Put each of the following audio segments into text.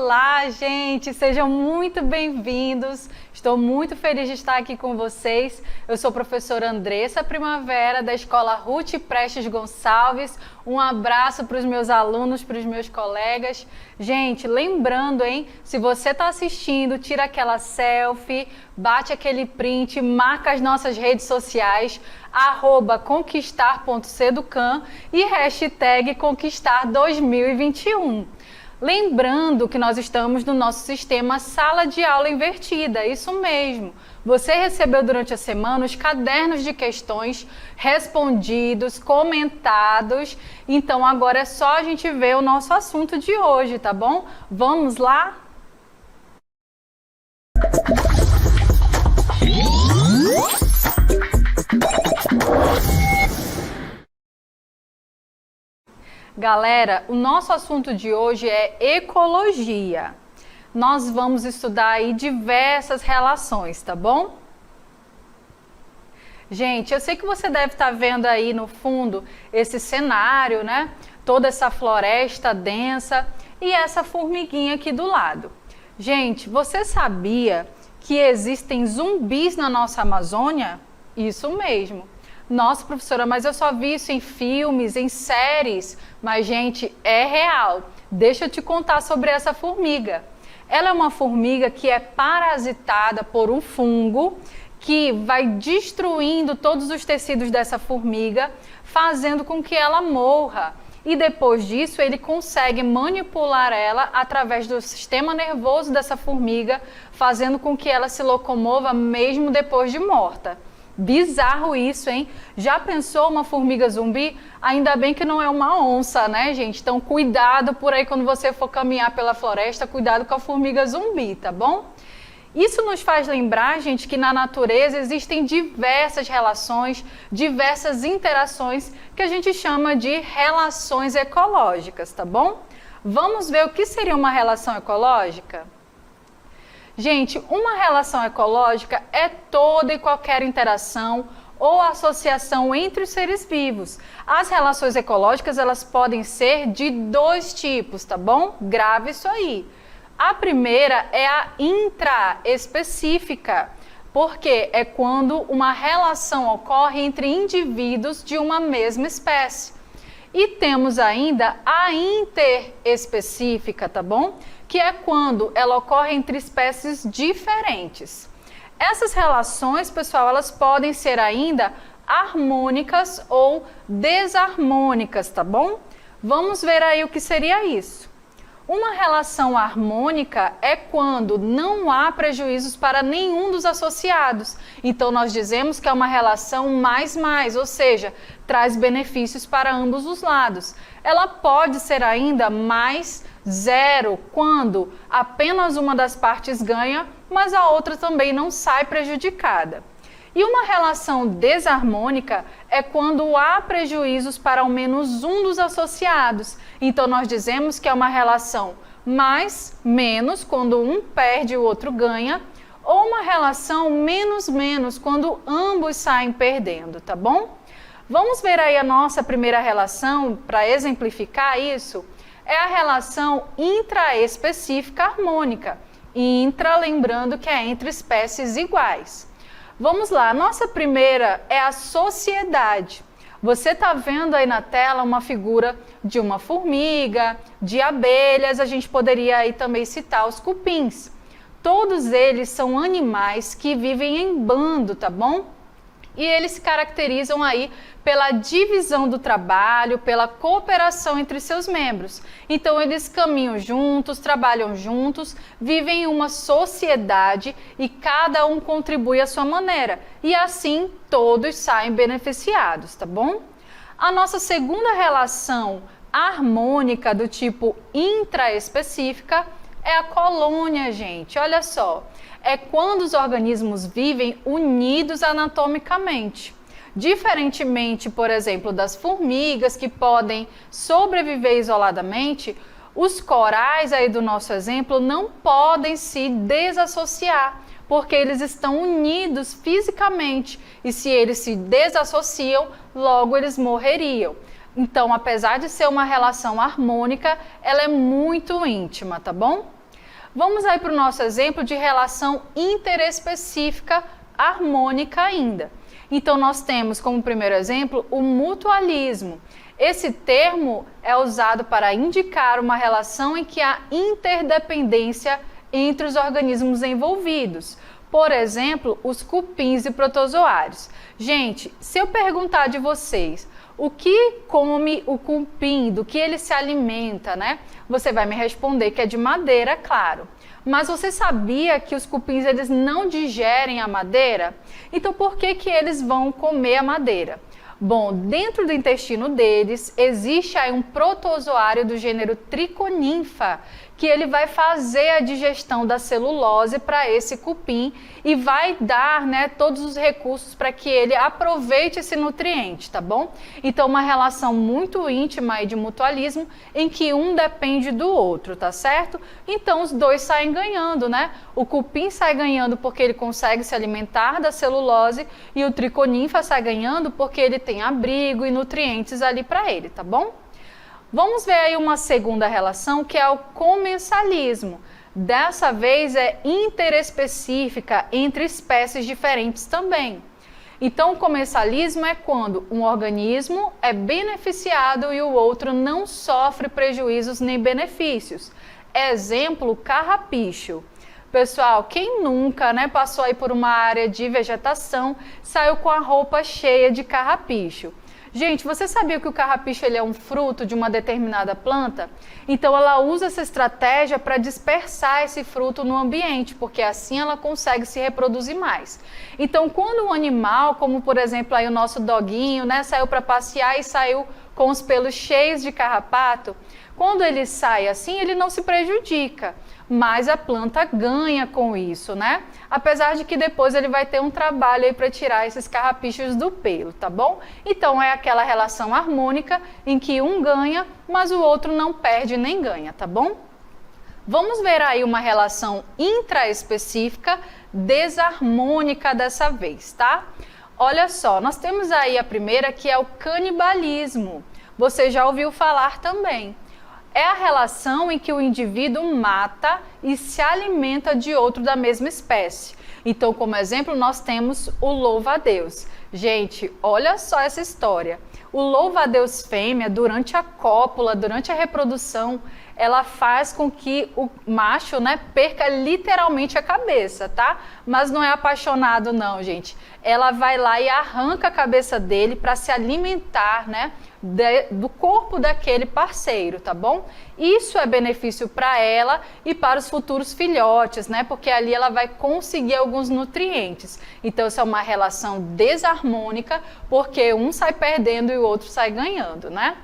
Olá, gente! Sejam muito bem-vindos. Estou muito feliz de estar aqui com vocês. Eu sou a professora Andressa Primavera, da Escola Ruth Prestes Gonçalves. Um abraço para os meus alunos, para os meus colegas. Gente, lembrando, hein? Se você está assistindo, tira aquela selfie, bate aquele print, marca as nossas redes sociais, @conquistar.seducam e hashtag Conquistar 2021. Lembrando que nós estamos no nosso sistema Sala de Aula Invertida, isso mesmo. Você recebeu durante a semana os cadernos de questões respondidos, comentados, então agora é só a gente ver o nosso assunto de hoje, tá bom? Vamos lá? Galera, o nosso assunto de hoje é ecologia. Nós vamos estudar aí diversas relações, tá bom? Gente, eu sei que você deve estar vendo aí no fundo esse cenário, né? Toda essa floresta densa e essa formiguinha aqui do lado. Gente, você sabia que existem zumbis na nossa Amazônia? Isso mesmo. Nossa, professora, mas eu só vi isso em filmes, em séries. Mas, gente, é real. Deixa eu te contar sobre essa formiga. Ela é uma formiga que é parasitada por um fungo que vai destruindo todos os tecidos dessa formiga, fazendo com que ela morra. E depois disso, ele consegue manipular ela através do sistema nervoso dessa formiga, fazendo com que ela se locomova mesmo depois de morta. Bizarro isso, hein? Já pensou uma formiga zumbi? Ainda bem que não é uma onça, né, gente? Então, cuidado por aí quando você for caminhar pela floresta, cuidado com a formiga zumbi, tá bom? Isso nos faz lembrar, gente, que na natureza existem diversas relações, diversas interações que a gente chama de relações ecológicas, tá bom? Vamos ver o que seria uma relação ecológica? Gente, uma relação ecológica é toda e qualquer interação ou associação entre os seres vivos. As relações ecológicas, elas podem ser de dois tipos, tá bom? Grave isso aí. A primeira é a intraespecífica, porque é quando uma relação ocorre entre indivíduos de uma mesma espécie. E temos ainda a interespecífica, tá bom? Que é quando ela ocorre entre espécies diferentes. Essas relações, pessoal, elas podem ser ainda harmônicas ou desarmônicas, tá bom? Vamos ver aí o que seria isso. Uma relação harmônica é quando não há prejuízos para nenhum dos associados. Então, nós dizemos que é uma relação mais, ou seja, traz benefícios para ambos os lados. Ela pode ser ainda mais zero, quando apenas uma das partes ganha, mas a outra também não sai prejudicada. E uma relação desarmônica é quando há prejuízos para ao menos um dos associados. Então, nós dizemos que é uma relação mais-menos, quando um perde e o outro ganha, ou uma relação menos-menos, quando ambos saem perdendo, tá bom? Vamos ver aí a nossa primeira relação para exemplificar isso. É a relação intraespecífica harmônica. Intra, lembrando que é entre espécies iguais. Vamos lá, a nossa primeira é a sociedade. Você está vendo aí na tela uma figura de uma formiga, de abelhas, a gente poderia aí também citar os cupins. Todos eles são animais que vivem em bando, tá bom? E eles se caracterizam aí pela divisão do trabalho, pela cooperação entre seus membros. Então, eles caminham juntos, trabalham juntos, vivem em uma sociedade e cada um contribui à sua maneira. E assim, todos saem beneficiados, tá bom? A nossa segunda relação harmônica do tipo intraespecífica é a colônia, gente. Olha só. É quando os organismos vivem unidos anatomicamente. Diferentemente, por exemplo, das formigas que podem sobreviver isoladamente, os corais aí do nosso exemplo não podem se desassociar, porque eles estão unidos fisicamente e se eles se desassociam, logo eles morreriam. Então, apesar de ser uma relação harmônica, ela é muito íntima, tá bom? Vamos aí para o nosso exemplo de relação interespecífica harmônica ainda. Então, nós temos como primeiro exemplo o mutualismo. Esse termo é usado para indicar uma relação em que há interdependência entre os organismos envolvidos. Por exemplo, os cupins e protozoários. Gente, se eu perguntar de vocês o que come o cupim, do que ele se alimenta, né? Você vai me responder que é de madeira, claro. Mas você sabia que os cupins eles não digerem a madeira? Então por que eles vão comer a madeira? Bom, dentro do intestino deles existe aí um protozoário do gênero Triconinfa, que ele vai fazer a digestão da celulose para esse cupim e vai dar, né, todos os recursos para que ele aproveite esse nutriente, tá bom? Então, uma relação muito íntima aí de mutualismo em que um depende do outro, tá certo? Então, os dois saem ganhando, né? O cupim sai ganhando porque ele consegue se alimentar da celulose e o triconinfa sai ganhando porque ele tem abrigo e nutrientes ali para ele, tá bom? Vamos ver aí uma segunda relação que é o comensalismo. Dessa vez é interespecífica entre espécies diferentes também. Então, o comensalismo é quando um organismo é beneficiado e o outro não sofre prejuízos nem benefícios. Exemplo, carrapicho. Pessoal, quem nunca, né, passou aí por uma área de vegetação, saiu com a roupa cheia de carrapicho? Gente, você sabia que o carrapicho ele é um fruto de uma determinada planta? Então ela usa essa estratégia para dispersar esse fruto no ambiente, porque assim ela consegue se reproduzir mais. Então quando um animal, como por exemplo aí o nosso doguinho, né, saiu para passear e saiu com os pelos cheios de carrapato, quando ele sai assim, ele não se prejudica, mas a planta ganha com isso, né? Apesar de que depois ele vai ter um trabalho aí para tirar esses carrapichos do pelo, tá bom? Então é aquela relação harmônica em que um ganha, mas o outro não perde nem ganha, tá bom? Vamos ver aí uma relação intraespecífica desarmônica dessa vez, tá? Olha só, nós temos aí a primeira que é o canibalismo. Você já ouviu falar também. É a relação em que o indivíduo mata e se alimenta de outro da mesma espécie. Então, como exemplo, nós temos o louva-a-Deus. Gente, olha só essa história. O louva-a-Deus fêmea, durante a cópula, durante a reprodução, ela faz com que o macho, né, perca literalmente a cabeça, tá? Mas não é apaixonado não, gente. Ela vai lá e arranca a cabeça dele para se alimentar, né, do corpo daquele parceiro, tá bom? Isso é benefício para ela e para os futuros filhotes, né? Porque ali ela vai conseguir alguns nutrientes. Então, isso é uma relação desarmônica, porque um sai perdendo e o outro sai ganhando, né?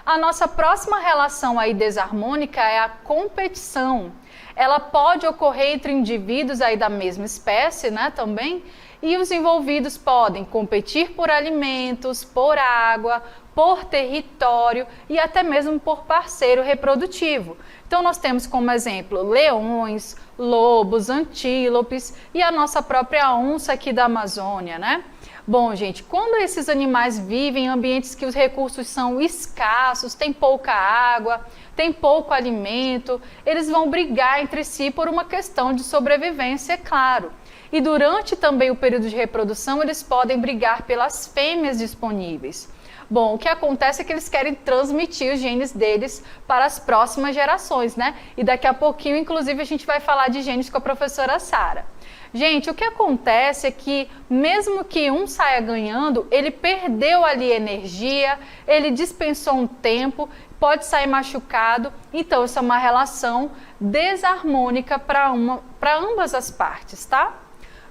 A nossa próxima relação aí desarmônica é a competição. Ela pode ocorrer entre indivíduos aí da mesma espécie, né, também, e os envolvidos podem competir por alimentos, por água, por território e até mesmo por parceiro reprodutivo. Então nós temos como exemplo leões, lobos, antílopes e a nossa própria onça aqui da Amazônia, né? Bom, gente, quando esses animais vivem em ambientes que os recursos são escassos, tem pouca água, tem pouco alimento, eles vão brigar entre si por uma questão de sobrevivência, é claro. E durante também o período de reprodução, eles podem brigar pelas fêmeas disponíveis. Bom, o que acontece é que eles querem transmitir os genes deles para as próximas gerações, né? E daqui a pouquinho, inclusive, a gente vai falar de genes com a professora Sara. Gente, o que acontece é que mesmo que um saia ganhando, ele perdeu ali energia, ele dispensou um tempo, pode sair machucado, então isso é uma relação desarmônica para ambas as partes, tá?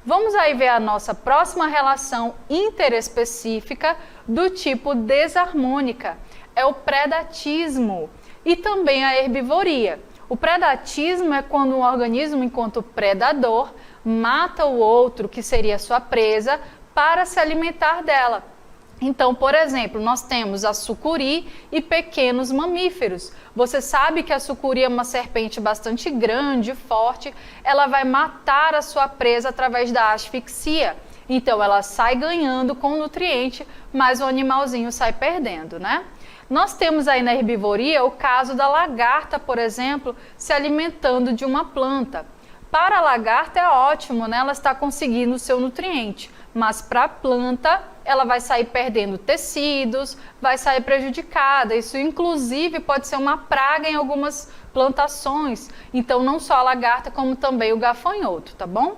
Vamos aí ver a nossa próxima relação interespecífica do tipo desarmônica, é o predatismo e também a herbivoria. O predatismo é quando um organismo, enquanto predador, mata o outro, que seria sua presa, para se alimentar dela. Então, por exemplo, nós temos a sucuri e pequenos mamíferos. Você sabe que a sucuri é uma serpente bastante grande, forte, ela vai matar a sua presa através da asfixia. Então, ela sai ganhando com nutriente, mas o animalzinho sai perdendo, né? Nós temos aí na herbivoria o caso da lagarta, por exemplo, se alimentando de uma planta. Para a lagarta é ótimo, né? Ela está conseguindo o seu nutriente, mas para a planta ela vai sair perdendo tecidos, vai sair prejudicada. Isso inclusive pode ser uma praga em algumas plantações. Então não só a lagarta como também o gafanhoto, tá bom?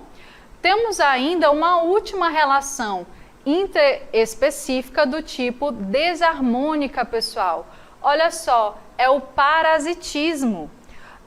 Temos ainda uma última relação interespecífica do tipo desarmônica, pessoal. Olha só, é o parasitismo.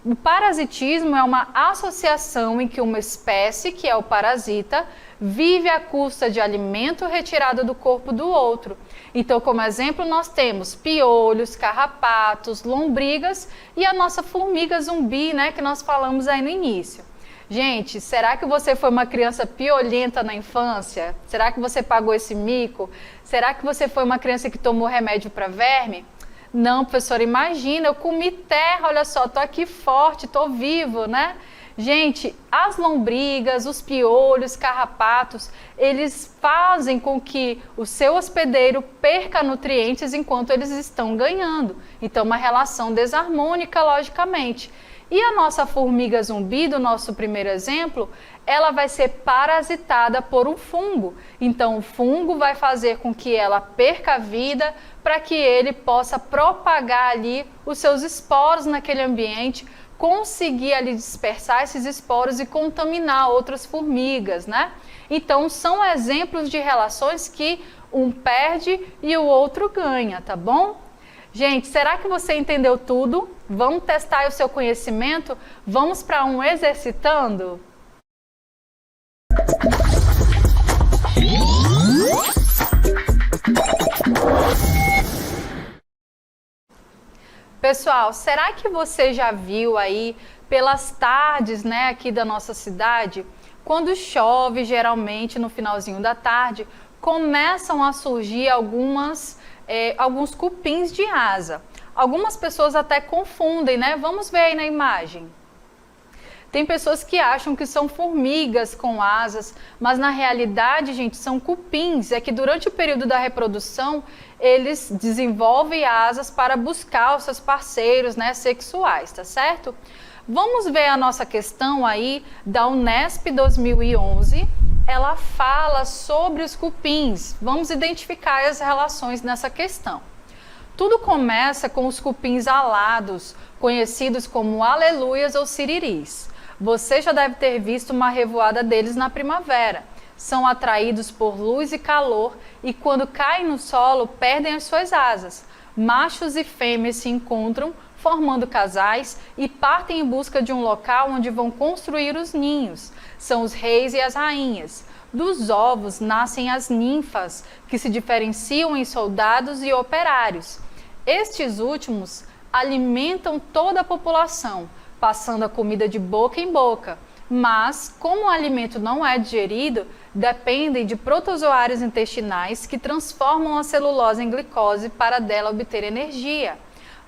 O parasitismo é uma associação em que uma espécie, que é o parasita, vive à custa de alimento retirado do corpo do outro. Então, como exemplo, nós temos piolhos, carrapatos, lombrigas e a nossa formiga zumbi, né, que nós falamos aí no início. Gente, será que você foi uma criança piolenta na infância? Será que você pagou esse mico? Será que você foi uma criança que tomou remédio para verme? Não, professora, imagina, eu comi terra, olha só, tô aqui forte, tô vivo, né? Gente, as lombrigas, os piolhos, carrapatos, eles fazem com que o seu hospedeiro perca nutrientes enquanto eles estão ganhando. Então, uma relação desarmônica, logicamente. E a nossa formiga zumbi, do nosso primeiro exemplo, ela vai ser parasitada por um fungo. Então, o fungo vai fazer com que ela perca a vida para que ele possa propagar ali os seus esporos naquele ambiente, conseguir ali dispersar esses esporos e contaminar outras formigas, né? Então, são exemplos de relações que um perde e o outro ganha, tá bom? Gente, será que você entendeu tudo? Vamos testar o seu conhecimento? Vamos para um exercitando? Pessoal, será que você já viu aí pelas tardes, né, aqui da nossa cidade, quando chove, geralmente no finalzinho da tarde, começam a surgir alguns cupins de asa. Algumas pessoas até confundem, né? Vamos ver aí na imagem. Tem pessoas que acham que são formigas com asas, mas na realidade, gente, são cupins. É que durante o período da reprodução, eles desenvolvem asas para buscar os seus parceiros, né, sexuais, tá certo? Vamos ver a nossa questão aí da Unesp 2011. Ela fala sobre os cupins. Vamos identificar as relações nessa questão. Tudo começa com os cupins alados, conhecidos como aleluias ou siriris. Você já deve ter visto uma revoada deles na primavera. São atraídos por luz e calor e quando caem no solo perdem as suas asas. Machos e fêmeas se encontram, formando casais e partem em busca de um local onde vão construir os ninhos. São os reis e as rainhas. Dos ovos nascem as ninfas, que se diferenciam em soldados e operários. Estes últimos alimentam toda a população, passando a comida de boca em boca. Mas, como o alimento não é digerido, dependem de protozoários intestinais que transformam a celulose em glicose para dela obter energia.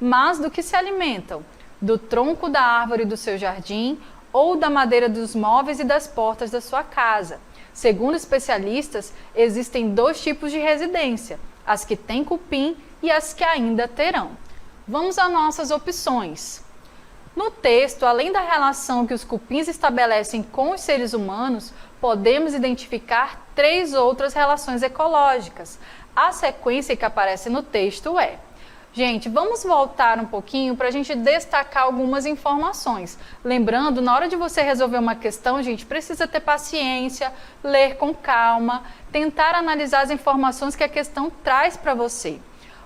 Mas do que se alimentam? Do tronco da árvore do seu jardim ou da madeira dos móveis e das portas da sua casa. Segundo especialistas, existem dois tipos de residência, as que têm cupim e as que ainda terão. Vamos às nossas opções. No texto, além da relação que os cupins estabelecem com os seres humanos, podemos identificar 3 outras relações ecológicas. A sequência que aparece no texto é... Gente, vamos voltar um pouquinho para a gente destacar algumas informações. Lembrando, na hora de você resolver uma questão, gente, precisa ter paciência, ler com calma, tentar analisar as informações que a questão traz para você.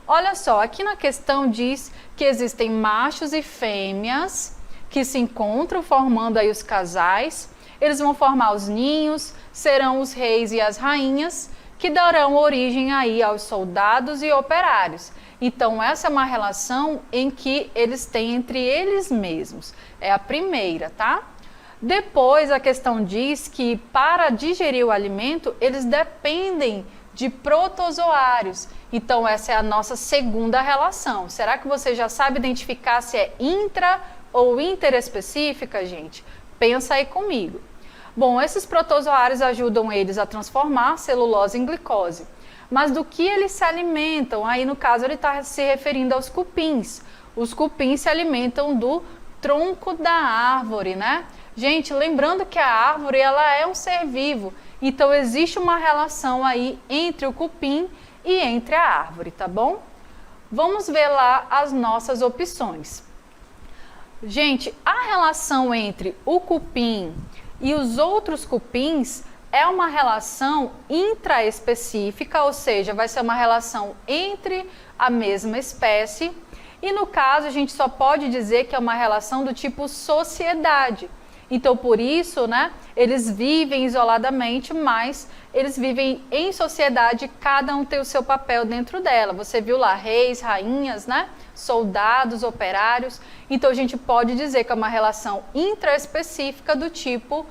Olha só, aqui na questão diz que existem machos e fêmeas que se encontram formando aí os casais. Eles vão formar os ninhos, serão os reis e as rainhas, que darão origem aí aos soldados e operários. Então, essa é uma relação em que eles têm entre eles mesmos. É a primeira, tá? Depois, a questão diz que para digerir o alimento, eles dependem de protozoários. Então, essa é a nossa segunda relação. Será que você já sabe identificar se é intra ou interespecífica, gente? Pensa aí comigo. Bom, esses protozoários ajudam eles a transformar a celulose em glicose. Mas do que eles se alimentam? Aí, no caso, ele está se referindo aos cupins. Os cupins se alimentam do tronco da árvore, né? Gente, lembrando que a árvore, ela é um ser vivo. Então, existe uma relação aí entre o cupim e entre a árvore, tá bom? Vamos ver lá as nossas opções. Gente, a relação entre o cupim e os outros cupins é uma relação intraespecífica, ou seja, vai ser uma relação entre a mesma espécie. E no caso, a gente só pode dizer que é uma relação do tipo sociedade. Então, por isso, né, eles vivem isoladamente, mas eles vivem em sociedade, cada um tem o seu papel dentro dela. Você viu lá, reis, rainhas, né, soldados, operários. Então, a gente pode dizer que é uma relação intraespecífica do tipo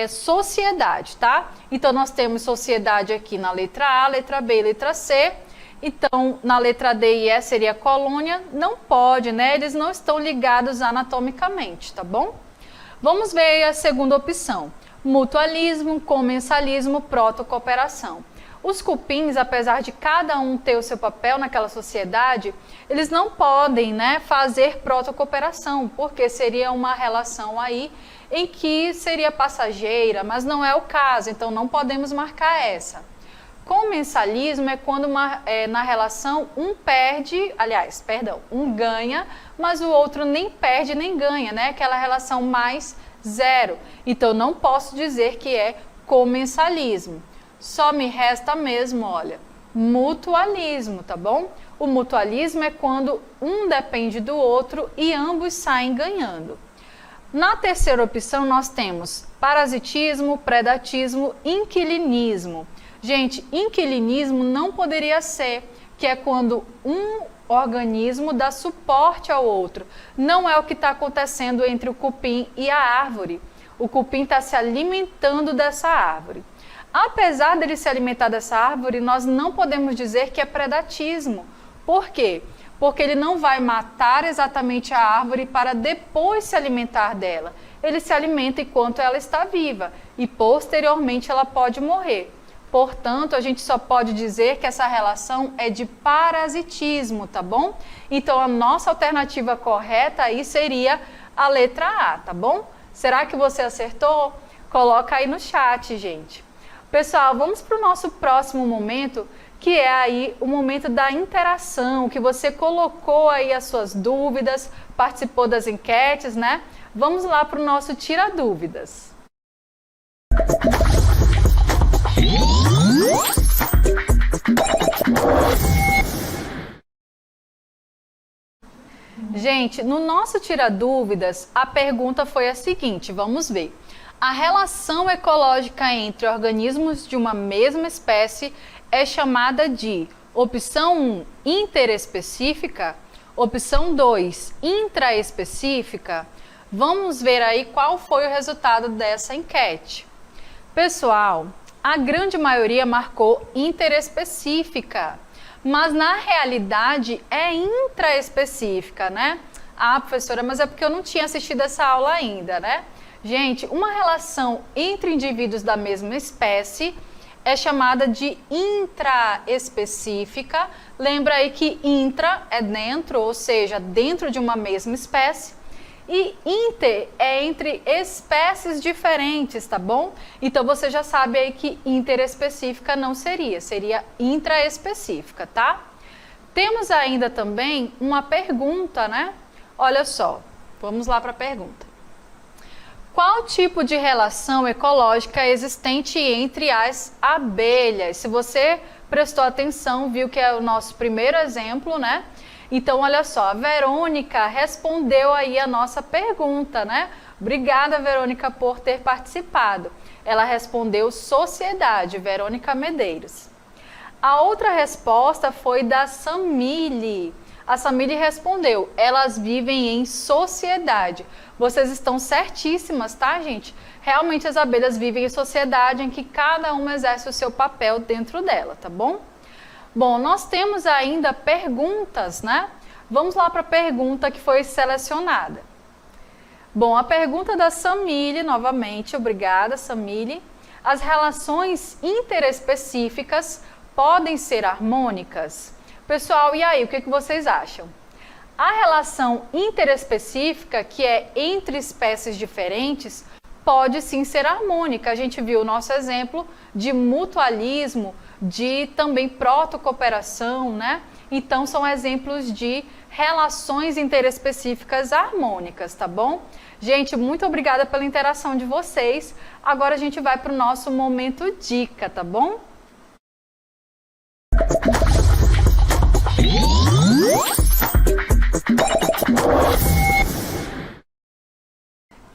sociedade, tá? Então, nós temos sociedade aqui na letra A, letra B e letra C. Então, na letra D e E seria colônia. Não pode, né? Eles não estão ligados anatomicamente, tá bom? Vamos ver a segunda opção. Mutualismo, comensalismo, protocooperação. Os cupins, apesar de cada um ter o seu papel naquela sociedade, eles não podem, né, fazer protocooperação, porque seria uma relação aí em que seria passageira, mas não é o caso, então não podemos marcar essa. Comensalismo é quando na relação um ganha, mas o outro nem perde nem ganha, né? Aquela relação mais zero. Então não posso dizer que é comensalismo. Só me resta mesmo, olha, mutualismo, tá bom? O mutualismo é quando um depende do outro e ambos saem ganhando. Na terceira opção nós temos parasitismo, predatismo, inquilinismo. Gente, inquilinismo não poderia ser, que é quando um organismo dá suporte ao outro. Não é o que está acontecendo entre o cupim e a árvore. O cupim está se alimentando dessa árvore. Apesar dele se alimentar dessa árvore, nós não podemos dizer que é predatismo. Por quê? Porque ele não vai matar exatamente a árvore para depois se alimentar dela. Ele se alimenta enquanto ela está viva e posteriormente ela pode morrer. Portanto, a gente só pode dizer que essa relação é de parasitismo, tá bom? Então, a nossa alternativa correta aí seria a letra A, tá bom? Será que você acertou? Coloca aí no chat, gente. Pessoal, vamos para o nosso próximo momento, que é aí o momento da interação, que você colocou aí as suas dúvidas, participou das enquetes, né? Vamos lá para o nosso Tira Dúvidas. Gente, no nosso Tira Dúvidas, a pergunta foi a seguinte, vamos ver. A relação ecológica entre organismos de uma mesma espécie é chamada de opção 1, interespecífica, opção 2, intraespecífica. Vamos ver aí qual foi o resultado dessa enquete. Pessoal, a grande maioria marcou interespecífica, mas na realidade é intraespecífica, né? Ah, professora, mas é porque eu não tinha assistido essa aula ainda, né? Gente, uma relação entre indivíduos da mesma espécie é chamada de intraespecífica. Lembra aí que intra é dentro, ou seja, dentro de uma mesma espécie. E inter é entre espécies diferentes, tá bom? Então você já sabe aí que interespecífica não seria, seria intraespecífica, tá? Temos ainda também uma pergunta, né? Olha só, vamos lá para a pergunta. Qual tipo de relação ecológica é existente entre as abelhas? Se você prestou atenção, viu que é o nosso primeiro exemplo, né? Então, olha só, a Verônica respondeu aí a nossa pergunta, né? Obrigada, Verônica, por ter participado. Ela respondeu sociedade, Verônica Medeiros. A outra resposta foi da Samile. A Samile respondeu, elas vivem em sociedade. Vocês estão certíssimas, tá, gente? Realmente as abelhas vivem em sociedade em que cada uma exerce o seu papel dentro dela, tá bom? Bom, nós temos ainda perguntas, né? Vamos lá para a pergunta que foi selecionada. Bom, a pergunta da Samile, novamente, obrigada, Samile. As relações interespecíficas podem ser harmônicas? Pessoal, e aí, o que vocês acham? A relação interespecífica, que é entre espécies diferentes, pode sim ser harmônica. A gente viu o nosso exemplo de mutualismo, de também protocooperação, né? Então, são exemplos de relações interespecíficas harmônicas, tá bom? Gente, muito obrigada pela interação de vocês. Agora a gente vai para o nosso momento dica, tá bom?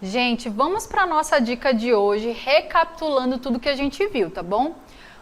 Gente, vamos para a nossa dica de hoje, recapitulando tudo que a gente viu, tá bom?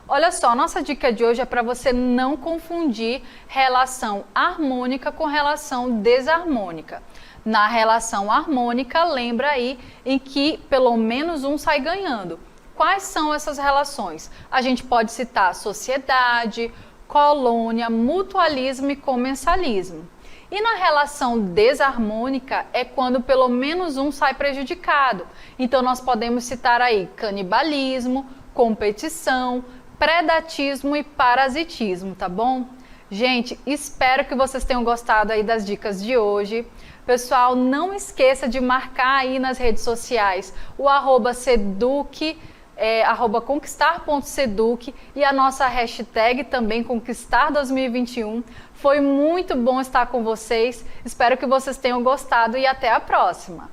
Olha só, nossa dica de hoje é para você não confundir relação harmônica com relação desarmônica. Na relação harmônica, lembra aí em que pelo menos um sai ganhando. Quais são essas relações? A gente pode citar sociedade, colônia, mutualismo e comensalismo. E na relação desarmônica é quando pelo menos um sai prejudicado. Então nós podemos citar aí canibalismo, competição, predatismo e parasitismo, tá bom? Gente, espero que vocês tenham gostado aí das dicas de hoje. Pessoal, não esqueça de marcar aí nas redes sociais o @seduc, @conquistar.seduc e a nossa hashtag também Conquistar 2021. Foi muito bom estar com vocês. Espero que vocês tenham gostado e até a próxima.